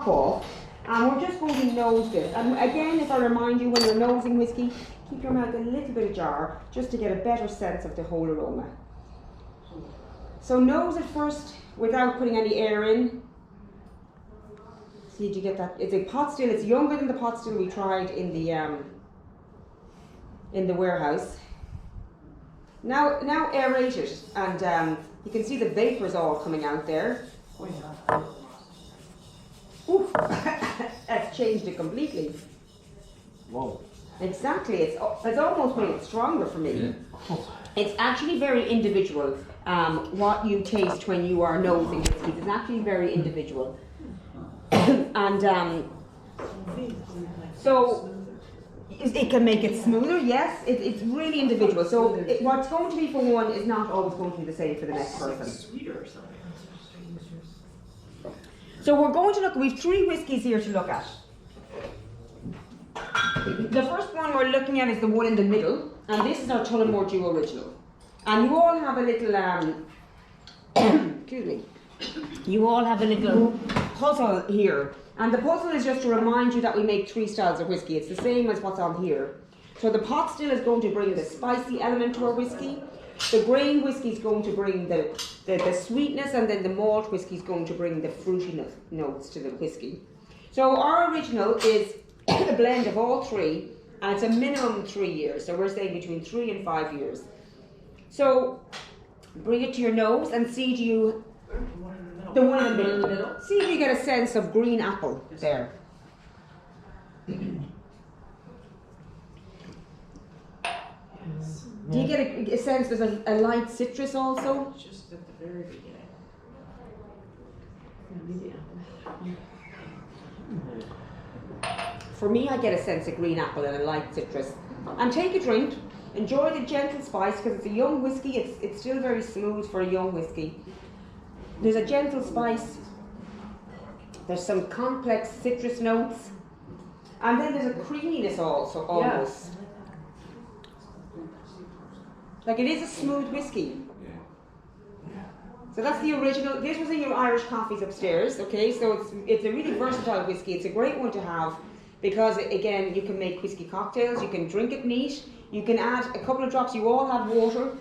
top off, and we're just going to nose this. And again, if I remind you, when you're nosing whiskey, keep your mouth a little bit ajar, just to get a better sense of the whole aroma. So nose it first, without putting any air in. See, did you get that? It's a pot still. It's younger than the pot still we tried in the warehouse. Now aerate it, and you can see the vapors all coming out there. Ooh, that's changed it completely. Whoa. Exactly. It's almost made it stronger for me. It's actually very individual. What you taste when you are nosing whiskies is actually very individual. And so it can make it smoother, yes, it's really individual. So what's going to be for one is not always going to be the same for the next person. So we're going to look, we have 3 whiskies here to look at. The first one we're looking at is the one in the middle, and this is our Tulamore Duo Original. And you all have a little, excuse me, you all have a little puzzle here. And the puzzle is just to remind you that we make 3 styles of whiskey. It's the same as what's on here. So the pot still is going to bring the spicy element to our whiskey. The grain whiskey is going to bring the sweetness, and then the malt whiskey is going to bring the fruity notes to the whiskey. So our original is a blend of all 3, and it's a minimum 3 years. So we're saying between 3 and 5 years. So bring it to your nose and see, do you, the one in the middle, see if you get a sense of green apple there. Do you get a sense there's a light citrus also? Just at the very beginning. For me, I get a sense of green apple and a light citrus. And take a drink. Enjoy the gentle spice, because it's a young whiskey. It's still very smooth for a young whiskey. There's a gentle spice. There's some complex citrus notes. And then there's a creaminess also, almost. Like, it is a smooth whiskey. So that's the original. This was in your Irish coffees upstairs, okay? So it's a really versatile whiskey. It's a great one to have because, again, you can make whiskey cocktails. You can drink it neat. You can add a couple of drops. You all have water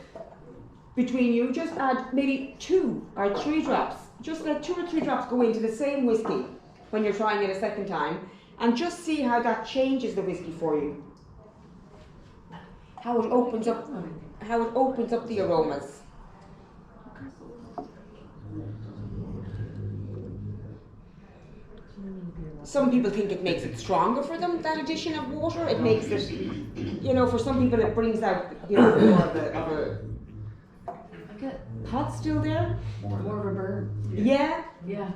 between you. Just add maybe 2 or 3 drops. Just let 2 or 3 drops go into the same whiskey when you're trying it a second time. And just see how that changes the whiskey for you. How it opens up the aromas. Some people think it makes it stronger for them, that addition of water. It makes it, you know, for some people it brings out, you know, more of a like a pot still there. More of a burn. Yeah. Yeah.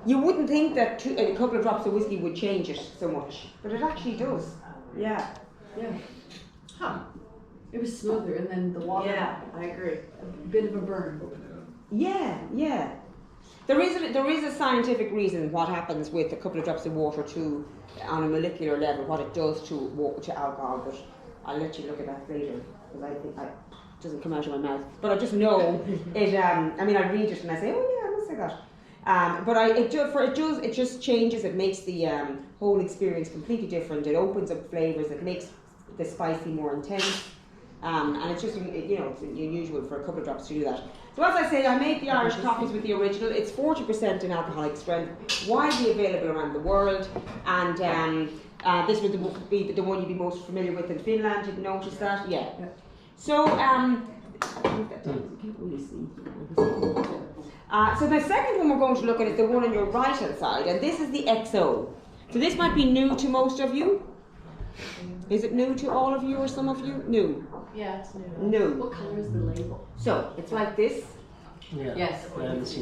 You wouldn't think that a couple of drops of whiskey would change it so much, but it actually does. Yeah. Yeah. Huh. It was smoother, and then the water. Yeah, I agree. A bit of a burn. Yeah, yeah. There is a scientific reason what happens with a couple of drops of water on a molecular level, what it does to alcohol, but I'll let you look at that later, because I think it doesn't come out of my mouth. But I just know it, I mean, I read it and I say, oh yeah, I must say that. But it just changes, it makes the whole experience completely different. It opens up flavours, it makes the spicy more intense. And it's just, you know, it's unusual for a couple of drops to do that. So as I say, I make the Irish coffees with the original. It's 40% in alcoholic strength, widely available around the world. And this would be the one you'd be most familiar with in Finland. You've noticed that? Yeah. So, so the second one we're going to look at is the one on your right hand side, and this is the XO. So this might be new to most of you. Is it new to all of you or some of you? New. Yeah, it's new. New. What color is the label? So it's like this. Yeah. Yes.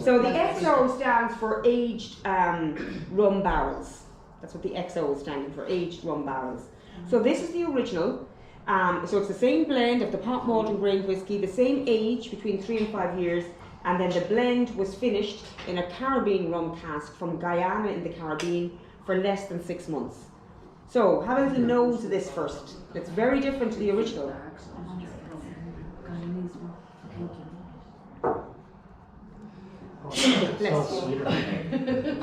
So the XO stands for aged rum barrels. That's what the XO is standing for, aged rum barrels. So this is the original. So it's the same blend of the pot malt and grain whiskey, the same age, between 3 and 5 years, and then the blend was finished in a Caribbean rum cask from Guyana in the Caribbean for less than 6 months. So have a little nose of this first. It's very different to the original. Bless So you. sweeter.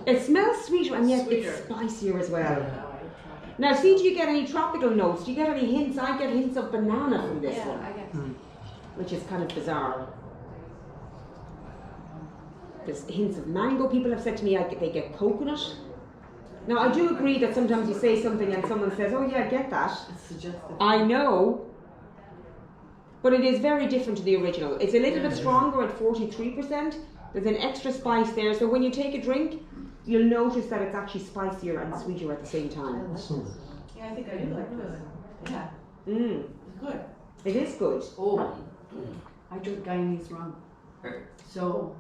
It smells sweeter and yet Sweeter. it's spicier as well. Yeah. Now, see, do you get any tropical notes? Do you get any hints? I get hints of banana from this one, I guess. which is kind of bizarre. There's hints of mango. People have said to me they get coconut. Now, I do agree that sometimes you say something and someone says, oh yeah, I get that. It's suggestive. I know. But it is very different to the original. It's a little bit stronger at 43%. There's an extra spice there. So when you take a drink, you'll notice that it's actually spicier and sweeter at the same time. Yeah, I think I do like this. Yeah, Mm, it's good. it is good. Oh, I drink Guyanese rum. So,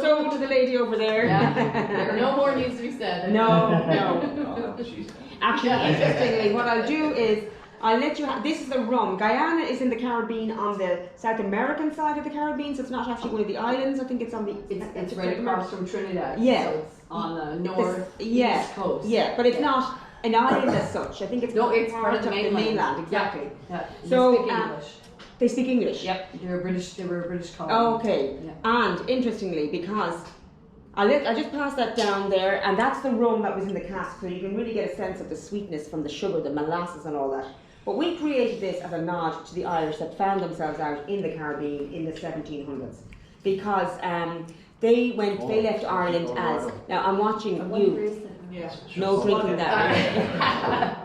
Sold to the lady over there. yeah, no more needs to be said. No. Actually, interestingly, what I'll do is I'll let you have. This is the rum. Guyana is in the Caribbean on the South American side of the Caribbean, so it's not actually one of the islands. I think it's on the. It's right across from Trinidad. Yeah. So it's on the north yeah, east coast. Yeah, but it's not an island as such. I think it's part of the mainland. Exactly. Yeah. So, They speak English. They speak English. Yep. They were a British colony. Okay. Yeah. And interestingly, because I just passed that down there, and that's the rum that was in the cask, so you can really get a sense of the sweetness from the sugar, the molasses, and all that. But we created this as a nod to the Irish that found themselves out in the Caribbean in the 1700s, because they left Ireland as. Now I'm watching you. Yeah. No drinking that.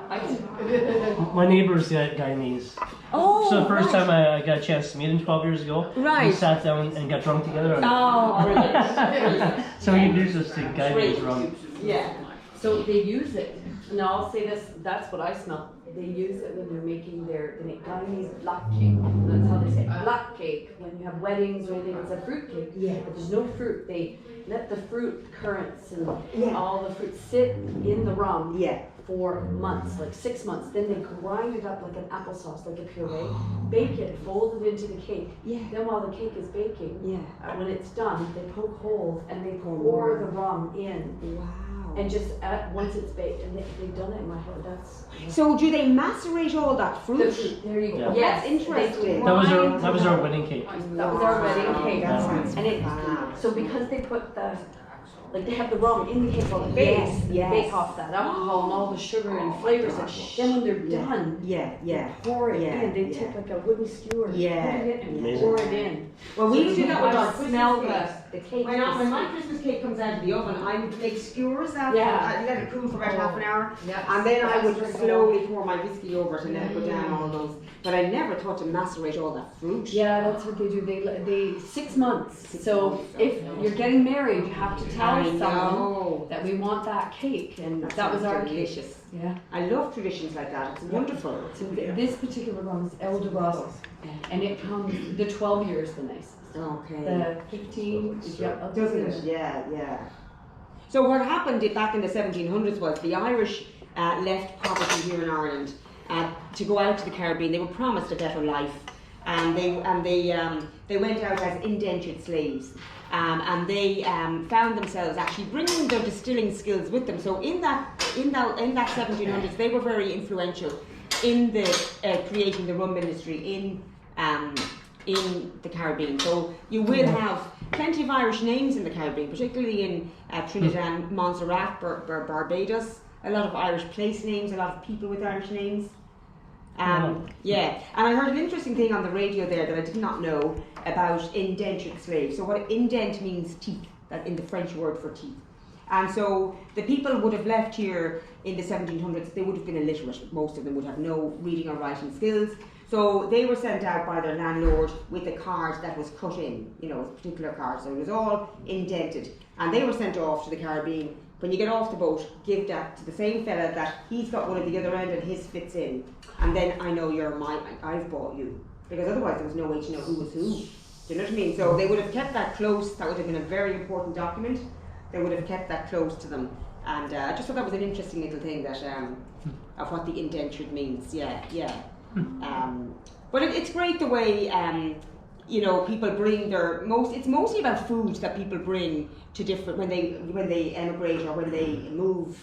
My neighbour's Guyanese. Oh. So the first right. time I got a chance to meet him 12 years ago, Right. we sat down and got drunk together. Oh, brilliant. So he introduced us to Guyanese rum. Yeah. So they use it. Now I'll say this, that's what I smell. They use it when they're making their Guyanese black cake. That's how they say it. Black cake. When you have weddings or anything, it's a fruit cake. Yeah. But there's no fruit. They let the fruit currants and Yeah. all the fruit sit in the rum Yeah. for months, like 6 months. Then they grind it up like an applesauce, like a puree, bake it, fold it into the cake. Yeah. Then while the cake is baking, Yeah. when it's done, they poke holes and they Pour pour more. the rum in. Wow. And just once it's baked, and they've done it in my head. That's So do they macerate all that the fruit? fruit. There you go. Yeah. Yes, That's interesting. That was our wedding cake. That was our wedding cake. That sounds And it, fab. so because they put they have the rum in the cake while it Yes, bakes, and yes. they bake off that alcohol and all the sugar and flavors. And then when they're Yeah. done, Yeah, yeah. pour it Yeah, in. They yeah. take like a wooden skewer, Yeah. put it in, and Amazing. pour it in. Well, we used to do that with I our smell Christmas cakes. the cake. When my Christmas cake comes out of the oven, I would make skewers out. Yeah. I'd let it cool for about half an hour. Yeah. And then I would That's slowly pour my whiskey over it and let it go down almost. But I never thought to macerate all that fruit. Yeah, that's what they do. They 6 months. 6 So months, if okay. you're getting married, you have to tell I someone know. that we want that cake, and that sounds was our cake. delicious. Yeah. I love traditions like that. It's wonderful. So this particular one is El Dorado, and it comes the 12 years the nicest. Okay. The 15, Doesn't it? Yeah, yeah. So what happened back in the 1700s was the Irish left poverty here in Ireland to go out to the Caribbean. They were promised a better life, and they went out as indentured slaves. And they found themselves actually bringing their distilling skills with them. So in that 1700s, they were very influential in the creating the rum industry in the Caribbean. So you will have plenty of Irish names in the Caribbean, particularly in Trinidad, Montserrat, Barbados. A lot of Irish place names, a lot of people with Irish names. Yeah, and I heard an interesting thing on the radio there that I did not know about indentured slaves. So what indent means teeth, that in the French word for teeth. And so the people would have left here in the 1700s, they would have been illiterate. Most of them would have no reading or writing skills. So they were sent out by their landlord with a card that was cut in, a particular card. So it was all indented. And they were sent off to the Caribbean. When you get off the boat, give that to the same fella that he's got one at the other end and his fits in. And then I know I've bought you. Because otherwise there was no way to know who was who. Do you know what I mean? So they would have kept that close. That would have been a very important document. They would have kept that close to them. And I just thought that was an interesting little thing that of what the indentured means. Yeah, yeah. But it's great the way people bring it's mostly about food that people bring to different when they emigrate or when they move,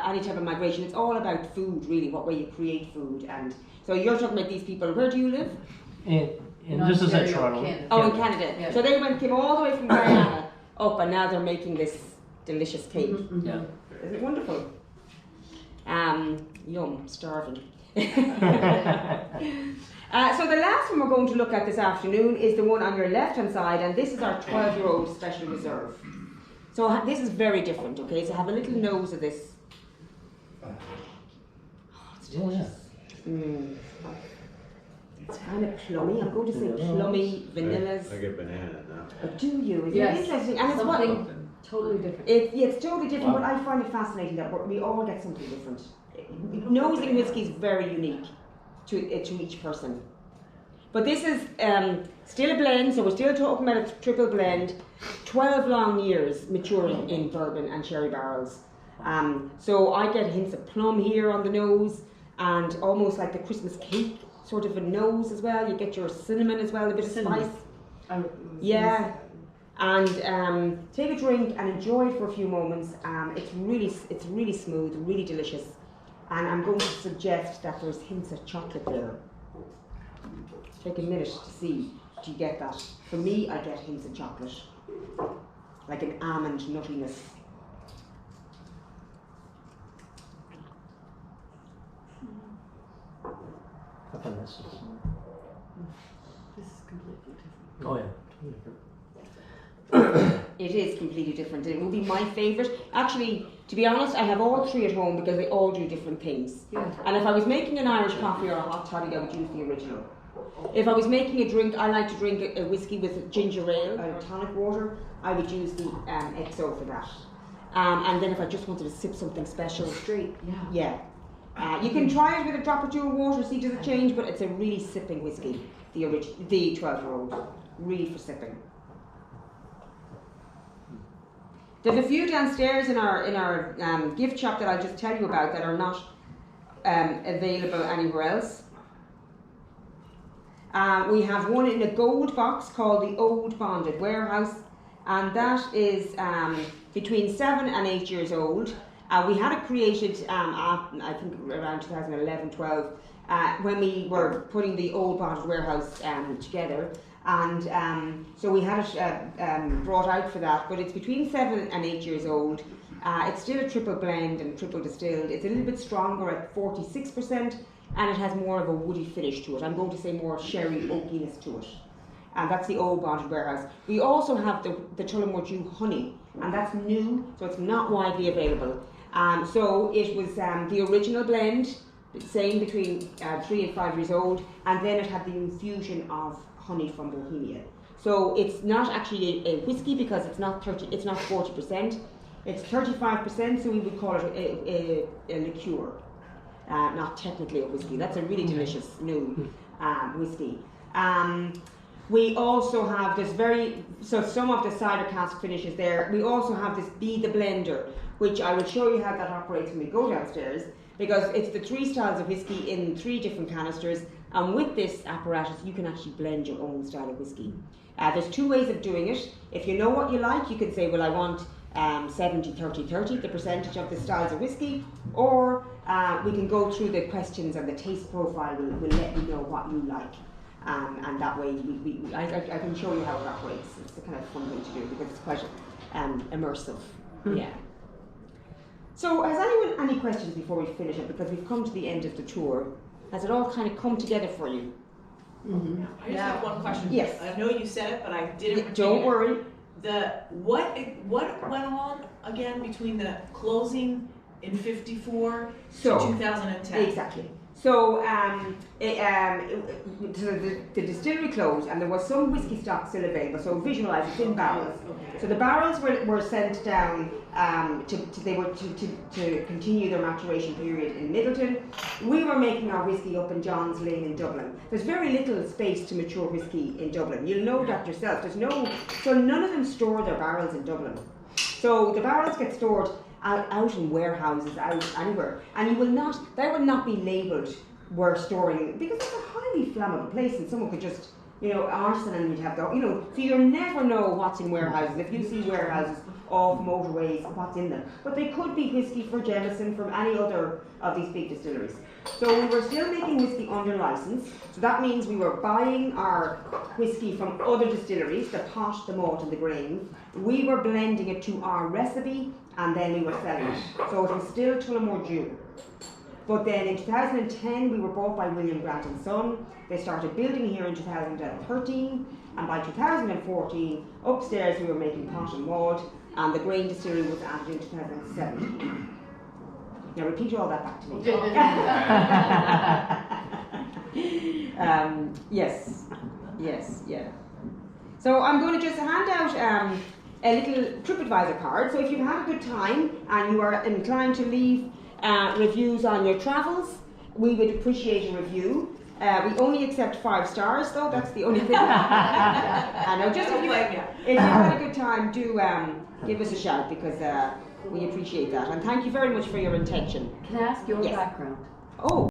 any type of migration. It's all about food, really, what way you create food. And so you're talking about these people. Where do you live? And this is at Ontario, Toronto. Canada. Oh, in Canada. Yeah. So they came all the way from Guyana up, and now they're making this delicious cake. Yeah. Isn't it wonderful? Yum, starving. So the last one we're going to look at this afternoon is the one on your left hand side, and this is our 12-year-old special reserve. So this is very different, okay? So have a little nose of this. Oh, it's Oh, yeah. Mm. It's kind of plummy. I'm going to say plummy vanillas. I get banana now. But do you? Isn't Yes. it interesting? And it's what? Something totally different. It's totally different, but I find it fascinating that we all get something different. Nosing whiskey is very unique to each person. But this is still a blend, so we're still talking about a triple blend, 12 long years maturing in bourbon and sherry barrels. So I get hints of plum here on the nose, and almost like the Christmas cake sort of a nose as well. You get your cinnamon as well, a bit of spice. Yeah. And take a drink and enjoy it for a few moments. It's really smooth, really delicious. And I'm going to suggest that there's hints of chocolate there. Take a minute to see, do you get that? For me, I get hints of chocolate. Like an almond nuttiness. I find this. This is completely different. Oh, yeah. Totally different. It is completely different. It will be my favourite. Actually, to be honest, I have all three at home because they all do different things. Yeah. And if I was making an Irish coffee or a hot toddy, I would use the original. If I was making a drink, I like to drink a whiskey with ginger ale or tonic water, I would use the XO for that. And then if I just wanted to sip something special, Straight, yeah. yeah. You can try it with a drop or two of water, see does it change, but it's a really sipping whiskey, the 12-year-old, really for sipping. There's a few downstairs in our gift shop that I'll just tell you about that are not available anywhere else. We have one in a gold box called the Old Bonded Warehouse, and that is between 7 and 8 years old. We had it created, I think around 2011-12, when we were putting the Old Bonded Warehouse together. And so we had it brought out for that, but it's between 7 and 8 years old. It's still a triple blend and triple distilled. It's a little bit stronger at 46%, and it has more of a woody finish to it. I'm going to say more sherry oakiness to it. And that's the Old Bonded Warehouse. We also have the Tulamore Dew Honey, and that's new, so it's not widely available. So it was the original blend, same between 3 and 5 years old, and then it had the infusion of honey from Bohemia. So it's not actually a whiskey because it's not 40%. It's 35%, so we would call it a liqueur, not technically a whiskey. That's a really delicious new whiskey. We also have so some of the cider cask finishes there. We also have this Be the Blender, which I will show you how that operates when we go downstairs, because it's the 3 styles of whiskey in 3 different canisters, and with this apparatus you can actually blend your own style of whiskey. There's 2 ways of doing it. If you know what you like, you can say, well, I want 70-30-30, the percentage of the styles of whiskey, or we can go through the questions, and the taste profile will let you know what you like. And that way I can show you how it operates. It's a kind of fun thing to do because it's quite immersive. Yeah. So has anyone any questions before we finish it? Because we've come to the end of the tour. Has it all kind of come together for you? Mm-hmm. I just have one question. Yes. I know you said it, but I didn't. Don't worry. What went on again between the closing in '54 So, to 2010? Exactly. So the distillery closed, and there was some whiskey stock still available. So visualise it's in barrels. Okay. So the barrels were sent down to continue their maturation period in Middleton. We were making our whiskey up in John's Lane in Dublin. There's very little space to mature whiskey in Dublin. You'll know that yourself. So none of them store their barrels in Dublin. So the barrels get stored out in warehouses, out anywhere, and they will not be labelled we're storing, because it's a highly flammable place, and someone could just arsenal, you'd have so you never know what's in warehouses. If you see warehouses off motorways, what's in them. But they could be whiskey for Jameson from any other of these big distilleries. So we were still making whiskey under license. So that means we were buying our whiskey from other distilleries, the pot, the malt and the grain. We were blending it to our recipe and then we were selling it. So it was still Tulamore Dew. But then in 2010 we were bought by William Grant and Son. They started building here in 2013, and by 2014 upstairs we were making pot and malt, and the grain distillery was added in 2017. Now repeat all that back to me. Yes, yeah. So I'm going to just hand out a little TripAdvisor card. So if you've had a good time and you are inclined to leave reviews on your travels, we would appreciate a review. We only accept 5 stars though, that's the only thing. I know, just if you had a good time, do give us a shout, because we appreciate that. And thank you very much for your intention. Can I ask your Yes. background? Oh.